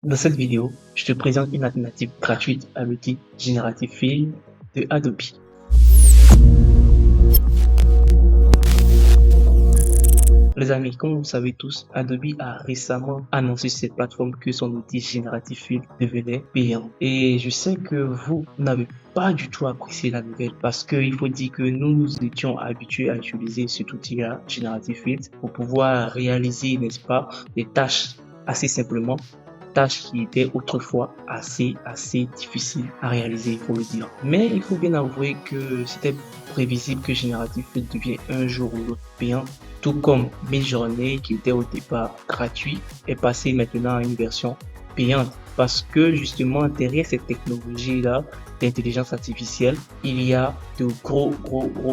Dans cette vidéo, je te présente une alternative gratuite à l'outil Generative Fill de Adobe. Les amis, comme vous le savez tous, Adobe a récemment annoncé sur cette plateforme que son outil Generative Fill devenait payant. Et je sais que vous n'avez pas du tout apprécié la nouvelle parce qu'il faut dire que nous étions habitués à utiliser cet outil-là, Generative Fill, pour pouvoir réaliser, n'est-ce pas, des tâches assez simplement, tâches qui étaient autrefois assez difficiles à réaliser, il faut le dire. Mais il faut bien avouer que c'était prévisible que Generative Fill devienne un jour ou l'autre payant, tout comme Midjourney qui était au départ gratuit est passé maintenant à une version payante parce que justement derrière cette technologie là d'intelligence artificielle il y a de gros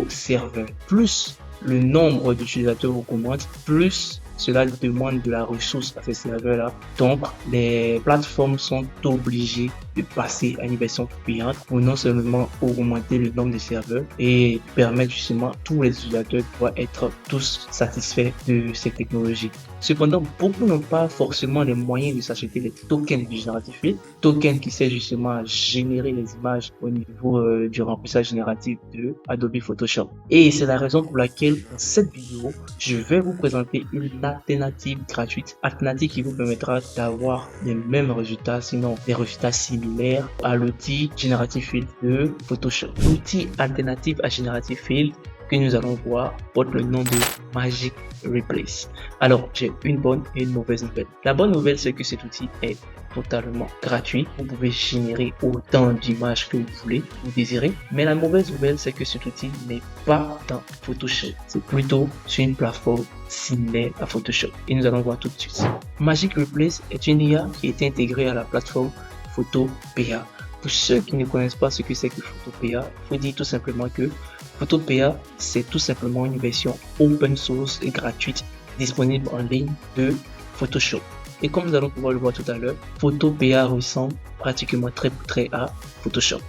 serveurs. Plus le nombre d'utilisateurs augmente, plus cela demande de la ressource à ces serveurs-là. Donc, les plateformes sont obligées de passer à une version payante pour non seulement augmenter le nombre de serveurs et permettre justement à tous les utilisateurs de pouvoir être tous satisfaits de cette technologie. Cependant, beaucoup n'ont pas forcément les moyens de s'acheter les tokens du Generative Fill, tokens qui servent justement à générer les images au niveau du remplissage génératif de Adobe Photoshop. Et c'est la raison pour laquelle dans cette vidéo, je vais vous présenter une alternative gratuite, alternative qui vous permettra d'avoir les mêmes résultats, sinon des résultats similaires à l'outil Generative Fill de Photoshop. L'outil alternatif à Generative Fill que nous allons voir porte le nom de Magic Replace. Alors, j'ai une bonne et une mauvaise nouvelle. La bonne nouvelle, c'est que cet outil est totalement gratuit. Vous pouvez générer autant d'images que vous voulez, vous désirez. Mais la mauvaise nouvelle, c'est que cet outil n'est pas dans Photoshop. C'est plutôt sur une plateforme similaire à Photoshop. Et nous allons voir tout de suite. Magic Replace est une IA qui est intégrée à la plateforme Photopea. Pour ceux qui ne connaissent pas ce que c'est que Photopea, il faut dire tout simplement que Photopea, c'est tout simplement une version open source et gratuite disponible en ligne de Photoshop. Et comme nous allons pouvoir le voir tout à l'heure, Photopea ressemble pratiquement très à Photoshop.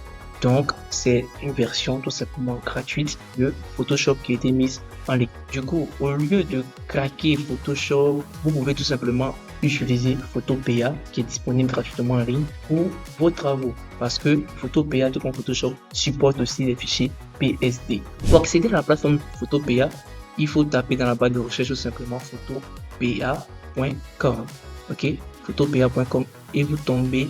Donc, c'est une version tout simplement gratuite de Photoshop qui a été mise en ligne. Du coup, au lieu de craquer Photoshop, vous pouvez tout simplement utiliser Photopea qui est disponible gratuitement en ligne pour vos travaux parce que Photopea, tout comme Photoshop, supporte aussi les fichiers PSD. Pour accéder à la plateforme Photopea, il faut taper dans la barre de recherche tout simplement photopea.com. Ok, photopea.com et vous tombez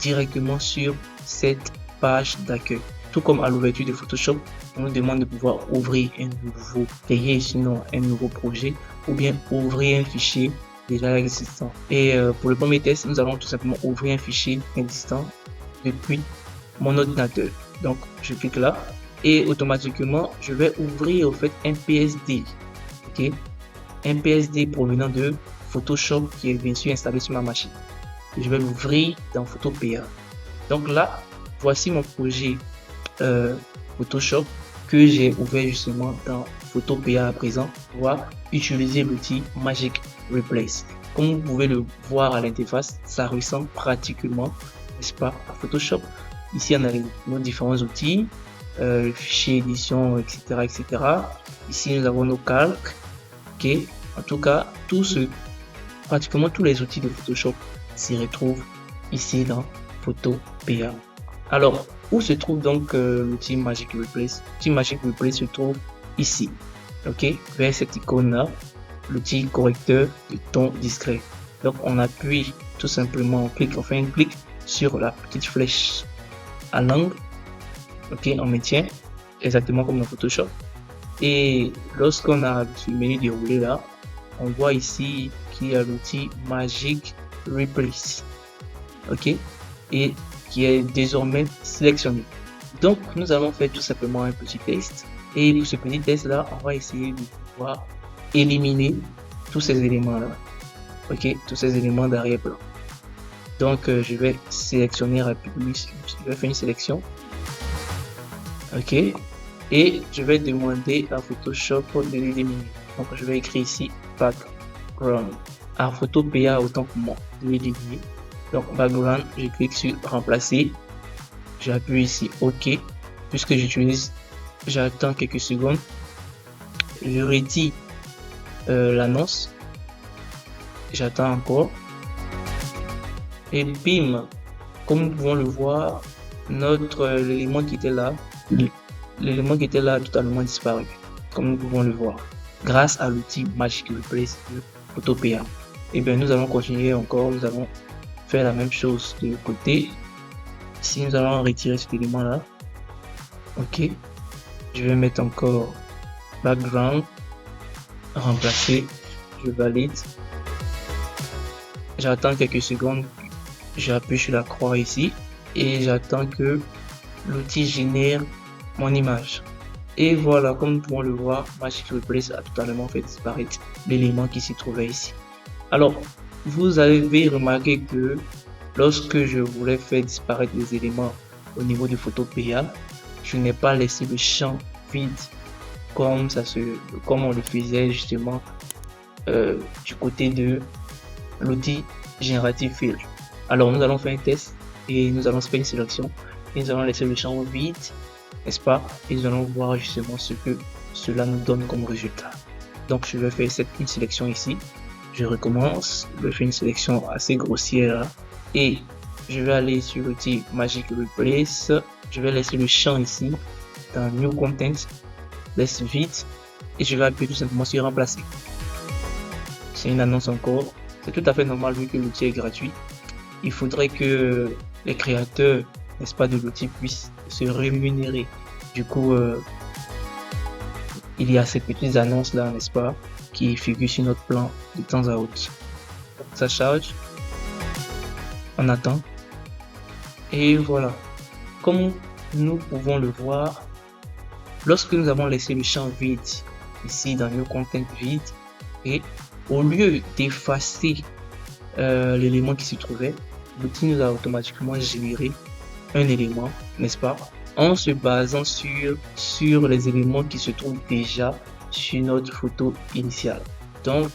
directement sur cette page d'accueil. Tout comme à l'ouverture de Photoshop, on nous demande de pouvoir ouvrir un nouveau cahier, sinon un nouveau projet, ou bien ouvrir un fichier déjà existant. Et pour le premier test, nous allons tout simplement ouvrir un fichier existant depuis mon ordinateur. Donc, je clique là et automatiquement, je vais ouvrir au fait un PSD. Ok, un PSD provenant de Photoshop qui est bien sûr installé sur ma machine. Je vais l'ouvrir dans Photopea. Donc là, voici mon projet Photoshop que j'ai ouvert justement dans Photopea à présent pour pouvoir utiliser l'outil Magic Replace. Comme vous pouvez le voir à l'interface, ça ressemble pratiquement, n'est-ce pas, à Photoshop. Ici, on a nos différents outils, le fichier édition, etc. Ici, nous avons nos calques. Ok, en tout cas, pratiquement tous les outils de Photoshop s'y retrouvent ici dans Photopea. Alors, où se trouve donc l'outil Magic Replace? L'outil Magic Replace se trouve ici, ok, vers cette icône là, l'outil correcteur de ton discret. Donc, on appuie tout simplement, on fait un clic sur la petite flèche à l'angle, ok, on maintient exactement comme dans Photoshop. Et lorsqu'on a le menu déroulé là, on voit ici qu'il y a l'outil Magic Replace, ok, et qui est désormais sélectionné. Donc, nous allons faire tout simplement un petit test. Et pour ce petit test là, on va essayer de pouvoir éliminer tous ces éléments là, ok, tous ces éléments d'arrière-plan. Donc, je vais sélectionner rapidement, je vais faire une sélection, ok, et je vais demander à Photoshop de l'éliminer. Donc, je vais écrire ici background. À Photopea, autant pour moi de l'éliminer. Donc, background, je clique sur remplacer. J'appuie ici OK. Puisque j'attends quelques secondes. Je retire l'annonce. J'attends encore. Et bim, comme nous pouvons le voir, l'élément qui était là, a totalement disparu, comme nous pouvons le voir, grâce à l'outil Magic Replace de Photopea. Et bien nous allons continuer encore, nous allons faire la même chose de l'autre côté. Ici nous allons retirer cet élément là. Ok, je vais mettre encore background, remplacer, je valide, j'attends quelques secondes, j'appuie sur la croix ici et j'attends que l'outil génère mon image. Et voilà, comme nous pouvons le voir, Magic Replace a totalement fait disparaître l'élément qui s'y trouvait ici. Alors, vous avez remarqué que lorsque je voulais faire disparaître les éléments au niveau de Photopea, je n'ai pas laissé le champ vide comme on le faisait justement du côté de l'outil Generative Fill. Alors nous allons faire un test et nous allons faire une sélection et nous allons laisser le champ vide, n'est-ce pas, et nous allons voir justement ce que cela nous donne comme résultat. Donc je vais faire une sélection ici, je recommence, je fais une sélection assez grossière et je vais aller sur l'outil Magic Replace, je vais laisser le champ ici dans New Content, laisse vide et je vais appuyer tout simplement sur remplacer. C'est une annonce encore, c'est tout à fait normal vu que l'outil est gratuit. Il faudrait que les créateurs, n'est-ce pas, de l'outil puissent se rémunérer. Du coup, il y a ces petites annonces là, n'est-ce pas, qui figurent sur notre plan de temps à autre. Ça charge, on attend et voilà. Comme nous pouvons le voir, lorsque nous avons laissé le champ vide ici dans New Content vide, et au lieu d'effacer l'élément qui s'y trouvait, l'outil nous a automatiquement généré un élément, n'est-ce pas, en se basant sur les éléments qui se trouvent déjà sur notre photo initiale. Donc,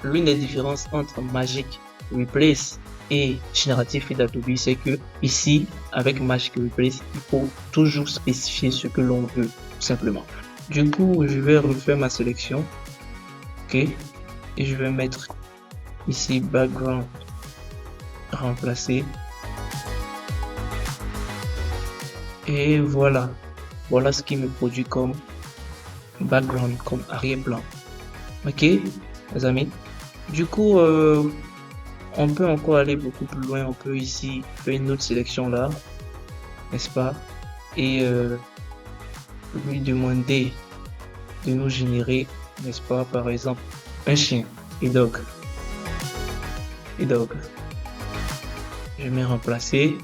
l'une des différences entre Magic Replace et Generative Fill d'Adobe, c'est que ici, avec Magic Replace, il faut toujours spécifier ce que l'on veut, tout simplement. Du coup, je vais refaire ma sélection, ok, et je vais mettre ici background, remplacer, et voilà ce qui me produit comme background, comme arrière-plan. Ok les amis, du coup on peut encore aller beaucoup plus loin, on peut ici faire une autre sélection là, n'est-ce pas, et lui demander de nous générer, n'est-ce pas, par exemple un chien, et dog. Je mets remplacer,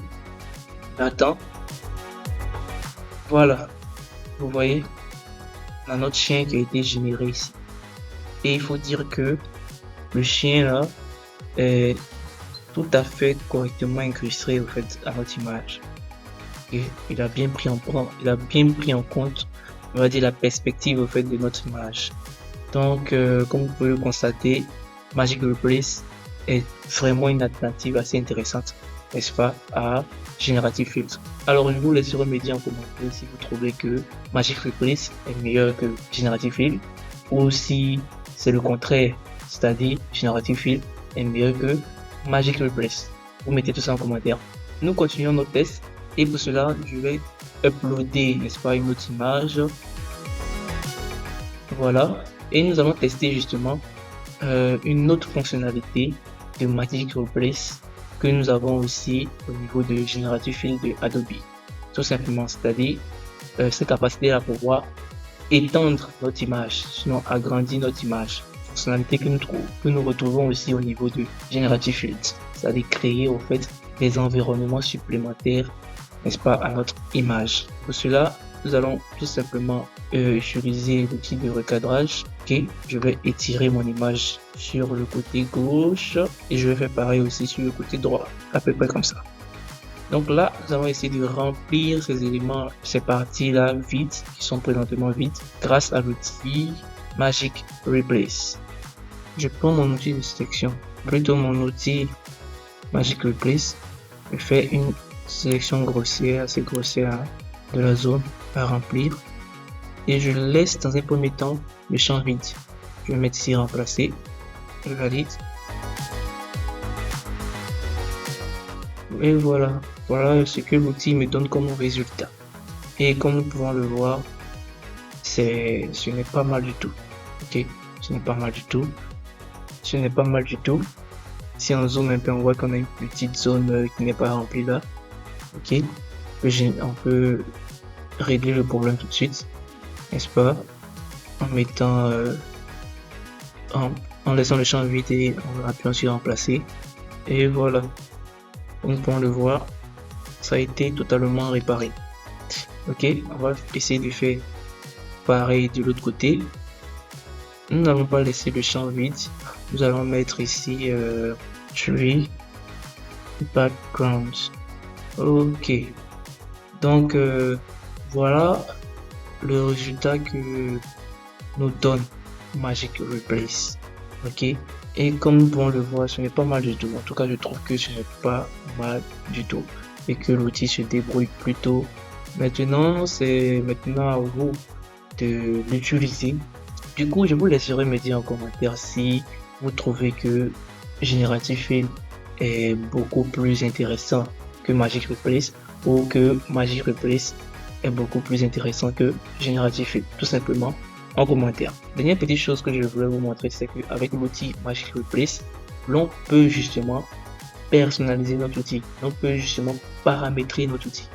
j'attends, voilà, vous voyez, on a notre chien qui a été généré ici. Et il faut dire que le chien là est tout à fait correctement incrusté au fait à notre image. Et il a bien pris en compte, on va dire, la perspective au fait de notre image. Donc, comme vous pouvez le constater, Magic Replace est vraiment une alternative assez intéressante, n'est-ce pas, à Generative Fill. Alors, je vous laisserai me dire en commentaire si vous trouvez que Magic Replace est meilleur que Generative Fill, ou si c'est le contraire, c'est-à-dire Generative Fill est meilleur que Magic Replace. Vous mettez tout ça en commentaire. Nous continuons notre test et pour cela, je vais uploader, n'est-ce pas, une autre image. Voilà. Et nous allons tester justement une autre fonctionnalité de Magic Replace que nous avons aussi au niveau de Generative Fill de Adobe. Tout simplement, c'est-à-dire cette capacité à pouvoir étendre notre image, sinon agrandir notre image. Fonctionnalité que nous retrouvons aussi au niveau de Generative Fill, c'est-à-dire créer au fait des environnements supplémentaires, n'est-ce pas, à notre image. Pour cela, nous allons tout simplement utiliser l'outil de recadrage. Ok, je vais étirer mon image sur le côté gauche et je vais faire pareil aussi sur le côté droit, à peu près comme ça. Donc là, nous allons essayer de remplir ces éléments, ces parties-là vides, qui sont présentement vides, grâce à l'outil Magic Replace. Je prends mon outil de sélection, plutôt mon outil Magic Replace, je fais une sélection grossière, assez grossière de la zone à remplir et je laisse dans un premier temps le champ vide. Je vais mettre ici remplacer, je valide. Et voilà, voilà ce que l'outil me donne comme résultat. Et comme nous pouvons le voir, ce n'est pas mal du tout. Ok, ce n'est pas mal du tout. Ce n'est pas mal du tout. Si on zoome un peu, on voit qu'on a une petite zone qui n'est pas remplie là. Ok, on peut régler le problème tout de suite, n'est-ce pas? En mettant, en laissant le champ vide et en appuyant sur remplacer. Et voilà, comme nous pouvons le voir, ça a été totalement réparé. Ok, on va essayer de faire pareil de l'autre côté. Nous n'allons pas laisser le champ vide. Nous allons mettre ici tree background. Ok, donc voilà le résultat que nous donne Magic Replace. Ok, et comme nous pouvons le voir, ce n'est pas mal du tout. En tout cas, je trouve que ce n'est pas mal du tout et que l'outil se débrouille plutôt. Maintenant, c'est maintenant à vous de l'utiliser. Du coup, je vous laisserai me dire en commentaire si vous trouvez que Generative Fill est beaucoup plus intéressant que Magic Replace ou que Magic Replace est beaucoup plus intéressant que Generative Fill, tout simplement en commentaire. Dernière petite chose que je voulais vous montrer, c'est qu'avec l'outil Magic Replace, l'on peut justement personnaliser notre outil, on peut justement paramétrer notre outil.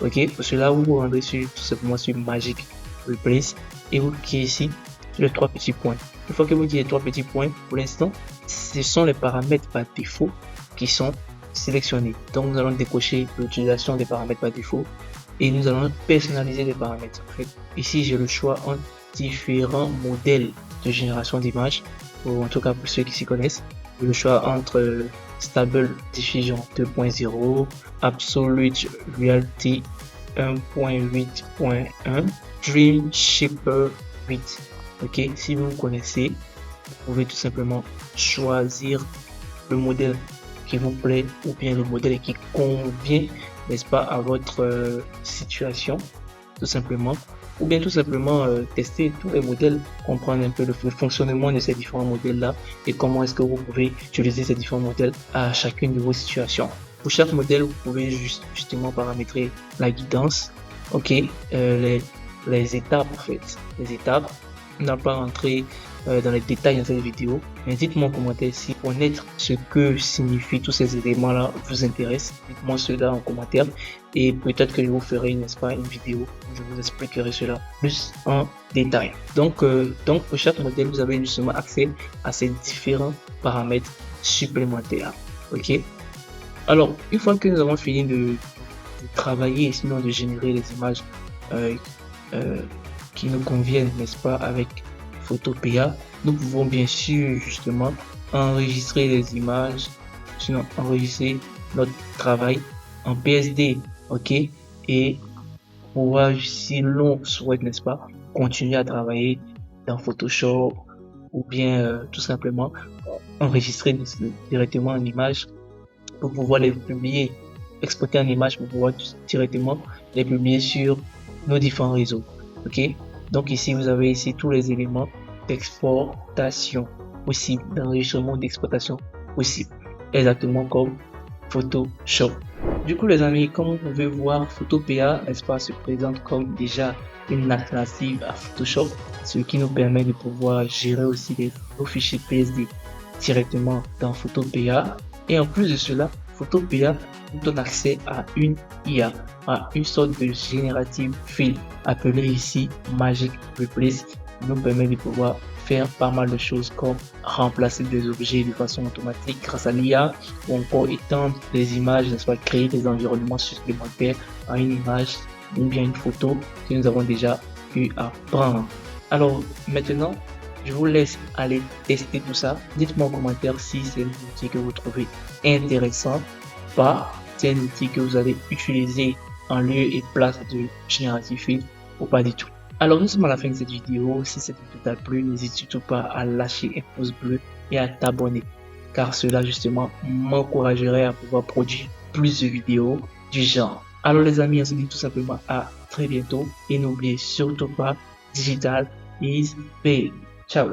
Ok, pour cela vous vous rendrez tout simplement sur Magic Replace et vous cliquez ici sur les trois petits points. Une fois que vous cliquez les trois petits points, pour l'instant, ce sont les paramètres par défaut qui sont sélectionnés. Donc nous allons décocher l'utilisation des paramètres par défaut et nous allons personnaliser les paramètres. En fait, ici j'ai le choix entre différents modèles de génération d'images, ou en tout cas pour ceux qui s'y connaissent. J'ai le choix entre Stable Diffusion 2.0, Absolute Reality 1.8.1, Dream Shaper 8. Ok, si vous connaissez, vous pouvez tout simplement choisir le modèle qui vous plaît ou bien le modèle qui convient, n'est-ce pas, à votre situation, tout simplement. Ou bien tout simplement tester tous les modèles, comprendre un peu le fonctionnement de ces différents modèles-là et comment est-ce que vous pouvez utiliser ces différents modèles à chacune de vos situations. Pour chaque modèle, vous pouvez justement paramétrer la guidance, ok, les étapes en fait, les étapes. On n'a pas rentré dans les détails dans cette vidéo, mais dites-moi en commentaire si connaître ce que signifient tous ces éléments-là vous intéresse. Dites-moi cela en commentaire et peut-être que je vous ferai, n'est-ce pas, une vidéo où je vous expliquerai cela plus en détail. Donc pour chaque modèle, vous avez justement accès à ces différents paramètres supplémentaires. Ok. Alors, une fois que nous avons fini de travailler, sinon de générer les images qui nous conviennent, n'est-ce pas, avec Photopea, nous pouvons bien sûr justement enregistrer les images, sinon enregistrer notre travail en PSD, ok, et pouvoir, si l'on souhaite, n'est-ce pas, continuer à travailler dans Photoshop ou bien tout simplement enregistrer directement en image pour pouvoir les publier, exporter en image pour pouvoir directement les publier sur nos différents réseaux. Ok, donc ici vous avez ici tous les éléments d'exportation possible, d'enregistrement, d'exportation possible, exactement comme Photoshop. Du coup les amis, comme vous pouvez voir, Photopea, n'est-ce pas, se présente comme déjà une alternative à Photoshop, ce qui nous permet de pouvoir gérer aussi nos fichiers PSD directement dans Photopea. Et en plus de cela, Photopea nous donne accès à une IA, à une sorte de générative fill appelée ici Magic Replace, qui nous permet de pouvoir faire pas mal de choses comme remplacer des objets de façon automatique grâce à l'IA ou encore étendre des images, n'est-ce pas, créer des environnements supplémentaires à une image ou bien une photo que nous avons déjà eu à prendre. Alors maintenant, je vous laisse aller tester tout ça. Dites-moi en commentaire si c'est un outil que vous trouvez intéressant, pas c'est un outil que vous allez utiliser en lieu et place de Generative Fill ou pas du tout. Alors nous sommes à la fin de cette vidéo. Si cette vidéo t'a plu, n'hésite surtout pas à lâcher un pouce bleu et à t'abonner, car cela justement m'encouragerait à pouvoir produire plus de vidéos du genre. Alors les amis, on se dit tout simplement à très bientôt et n'oubliez surtout pas, digital is big. Ciao.